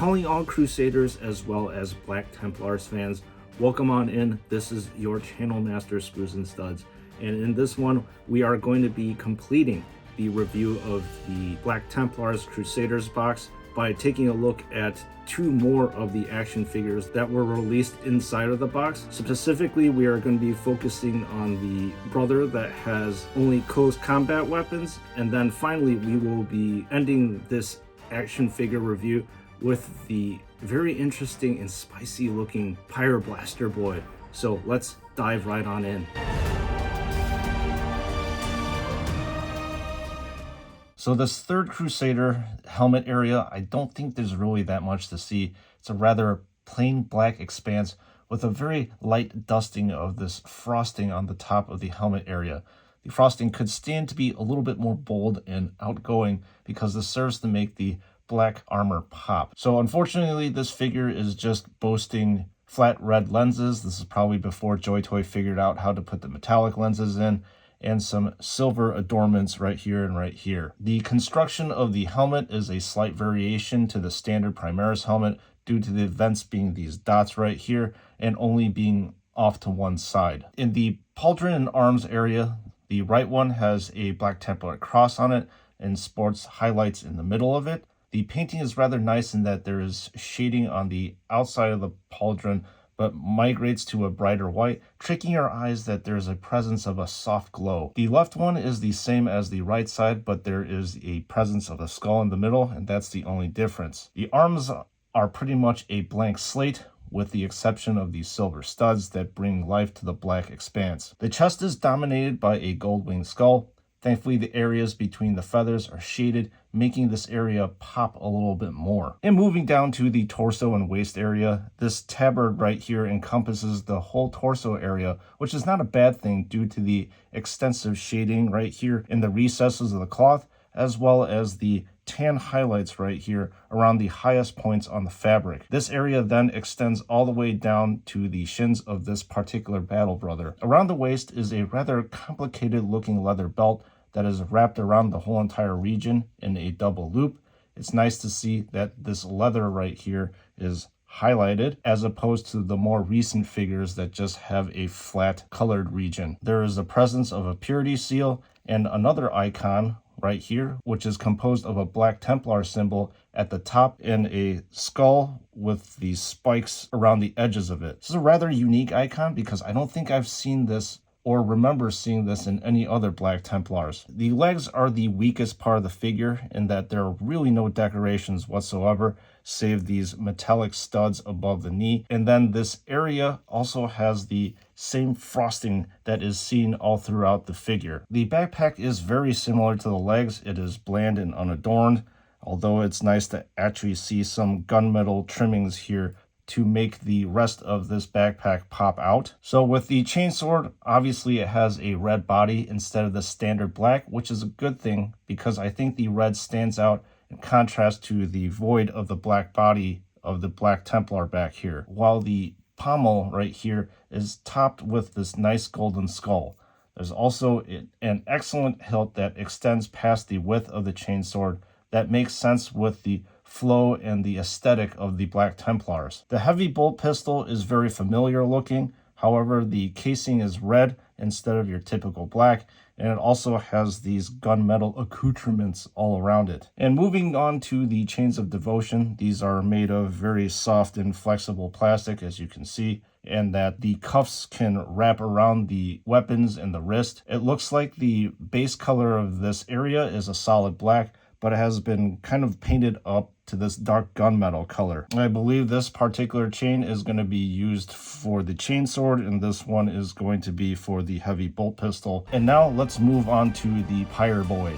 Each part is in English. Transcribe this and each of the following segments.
Calling all Crusaders as well as Black Templars fans, welcome on in. This is your channel master, Screws and Studs, and in this one we are going to be completing the review of the Black Templars Crusaders box by taking a look at two more of the action figures that were released inside of the box. Specifically, we are going to be focusing on the brother that has only close combat weapons, and then finally we will be ending this action figure review with the very interesting and spicy looking Pyre Blaster boy. So let's dive right on in. So this third Crusader helmet area, I don't think there's really that much to see. It's a rather plain black expanse with a very light dusting of this frosting on the top of the helmet area. The frosting could stand to be a little bit more bold and outgoing because this serves to make the black armor pop. So unfortunately, this figure is just boasting flat red lenses. This is probably before JoyToy figured out how to put the metallic lenses in, and some silver adornments right here and right here. The construction of the helmet is a slight variation to the standard Primaris helmet due to the vents being these dots right here and only being off to one side. In the pauldron and arms area, the right one has a Black Templar cross on it and sports highlights in the middle of it. The painting is rather nice in that there is shading on the outside of the pauldron, but migrates to a brighter white, tricking your eyes that there's a presence of a soft glow. The left one is the same as the right side, but there is a presence of a skull in the middle, and that's the only difference. The arms are pretty much a blank slate, with the exception of the silver studs that bring life to the black expanse. The chest is dominated by a gold-winged skull. Thankfully, the areas between the feathers are shaded, making this area pop a little bit more. And moving down to the torso and waist area, this tabard right here encompasses the whole torso area, which is not a bad thing due to the extensive shading right here in the recesses of the cloth, as well as the tan highlights right here around the highest points on the fabric. This area then extends all the way down to the shins of this particular battle brother. Around the waist is a rather complicated looking leather belt that is wrapped around the whole entire region in a double loop. It's nice to see that this leather right here is highlighted as opposed to the more recent figures that just have a flat colored region. There is the presence of a purity seal and another icon right here, which is composed of a Black Templar symbol at the top and a skull with these spikes around the edges of it. This is a rather unique icon because I don't think I've seen this or remember seeing this in any other Black Templars. The legs are the weakest part of the figure in that there are really no decorations whatsoever, save these metallic studs above the knee. And then this area also has the same frosting that is seen all throughout the figure. The backpack is very similar to the legs. It is bland and unadorned, although it's nice to actually see some gunmetal trimmings here to make the rest of this backpack pop out. So with the chainsword, obviously it has a red body instead of the standard black, which is a good thing because I think the red stands out in contrast to the void of the black body of the Black Templar back here, while the pommel right here is topped with this nice golden skull. There's also an excellent hilt that extends past the width of the chainsword that makes sense with the flow and the aesthetic of the Black Templars. The heavy bolt pistol is very familiar looking. However, the casing is red instead of your typical black, and it also has these gunmetal accoutrements all around it. And moving on to the chains of devotion, these are made of very soft and flexible plastic, as you can see, and that the cuffs can wrap around the weapons and the wrist. It looks like the base color of this area is a solid black, but it has been kind of painted up to this dark gunmetal color. I believe this particular chain is going to be used for the chainsword, and this one is going to be for the heavy bolt pistol. And now let's move on to the Pyre Boy.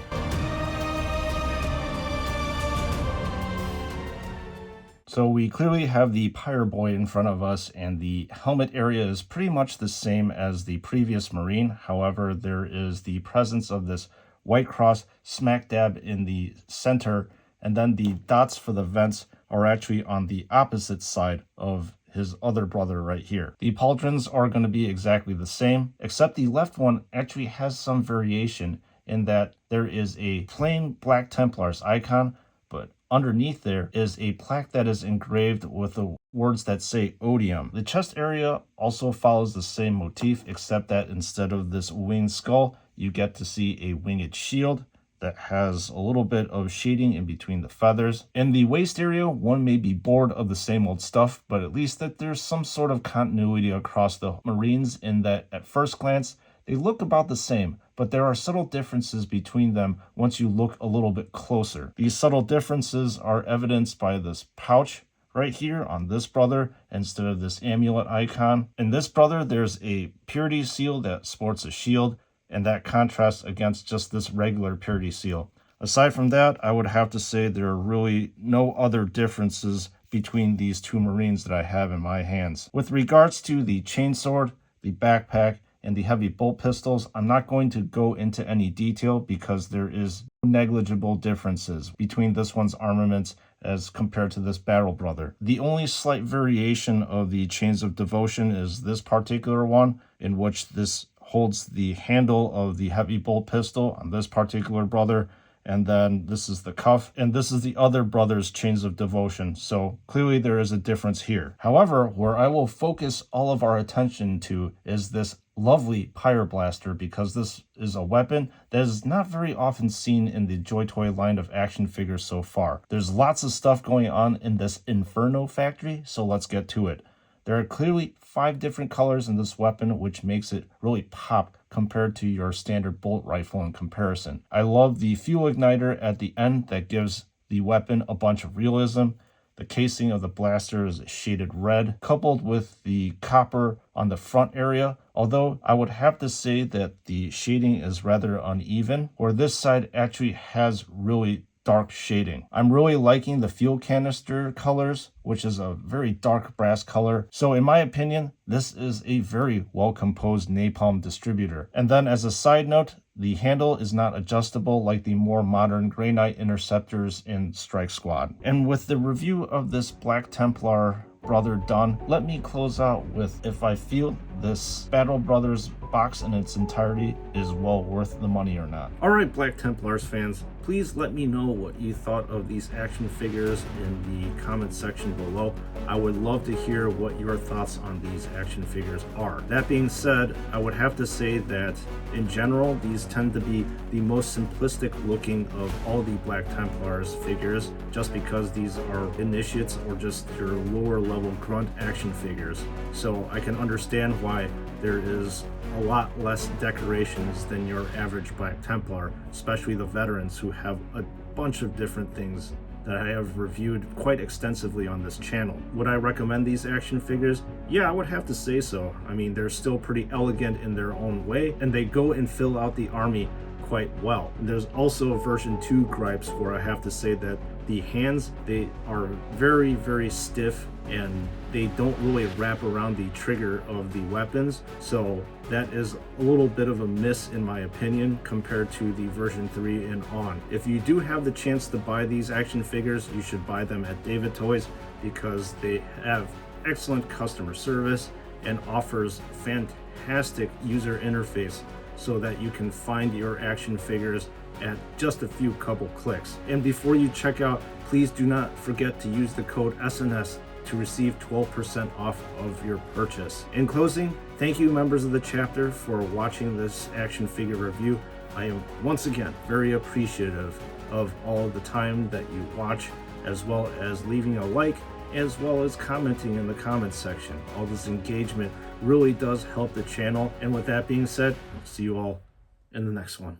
So we clearly have the Pyre Boy in front of us, and the helmet area is pretty much the same as the previous Marine. However, there is the presence of this white cross smack dab in the center, and then the dots for the vents are actually on the opposite side of his other brother right here. The pauldrons are going to be exactly the same, except the left one actually has some variation in that there is a plain Black Templars icon, but underneath there is a plaque that is engraved with the words that say Odium. The chest area also follows the same motif, except that instead of this winged skull, you get to see a winged shield that has a little bit of shading in between the feathers. In the waist area, one may be bored of the same old stuff, but at least that there's some sort of continuity across the Marines in that at first glance, they look about the same, but there are subtle differences between them once you look a little bit closer. These subtle differences are evidenced by this pouch right here on this brother instead of this amulet icon. In this brother, there's a purity seal that sports a shield, and that contrasts against just this regular purity seal. Aside from that, I would have to say there are really no other differences between these two Marines that I have in my hands. With regards to the chainsword, the backpack, and the heavy bolt pistols, I'm not going to go into any detail because there is negligible differences between this one's armaments as compared to this Battle Brother. The only slight variation of the Chains of Devotion is this particular one, in which this holds the handle of the heavy bolt pistol on this particular brother, and then this is the cuff, and this is the other brother's Chains of Devotion, so clearly there is a difference here. However, where I will focus all of our attention to is this lovely Pyre Blaster, because this is a weapon that is not very often seen in the JoyToy line of action figures so far. There's lots of stuff going on in this Inferno factory, so let's get to it. There are clearly 5 different colors in this weapon, which makes it really pop compared to your standard bolt rifle in comparison. I love the fuel igniter at the end that gives the weapon a bunch of realism. The casing of the blaster is shaded red, coupled with the copper on the front area, although I would have to say that the shading is rather uneven, where this side actually has really dark shading. I'm really liking the fuel canister colors, which is a very dark brass color. So in my opinion, this is a very well composed napalm distributor. And then as a side note, the handle is not adjustable like the more modern Grey Knight interceptors in Strike Squad. And with the review of this Black Templar brother done, let me close out with if I feel this Battle Brothers box in its entirety is well worth the money or not. Alright, Black Templars fans, please let me know what you thought of these action figures in the comment section below. I would love to hear what your thoughts on these action figures are. That being said, I would have to say that in general, these tend to be the most simplistic looking of all the Black Templars figures, just because these are initiates or just your lower level grunt action figures. So I can understand why there is a lot less decorations than your average Black Templar, especially the veterans who have a bunch of different things that I have reviewed quite extensively on this channel. Would I recommend these action figures? Yeah, I would have to say so. I mean, they're still pretty elegant in their own way, and they go and fill out the army quite well. There's also version 2 gripes where I have to say that the hands, they are very, very stiff, and they don't really wrap around the trigger of the weapons, so that is a little bit of a miss in my opinion compared to the version 3 and on. If you do have the chance to buy these action figures, you should buy them at David Toys because they have excellent customer service and offers fantastic user interface so that you can find your action figures at just a few couple clicks. And before you check out, please do not forget to use the code SNS to receive 12% off of your purchase. In closing, thank you members of the chapter for watching this action figure review. I am once again very appreciative of all the time that you watch, as well as leaving a like, as well as commenting in the comments section. All this engagement really does help the channel. And with that being said, I'll see you all in the next one.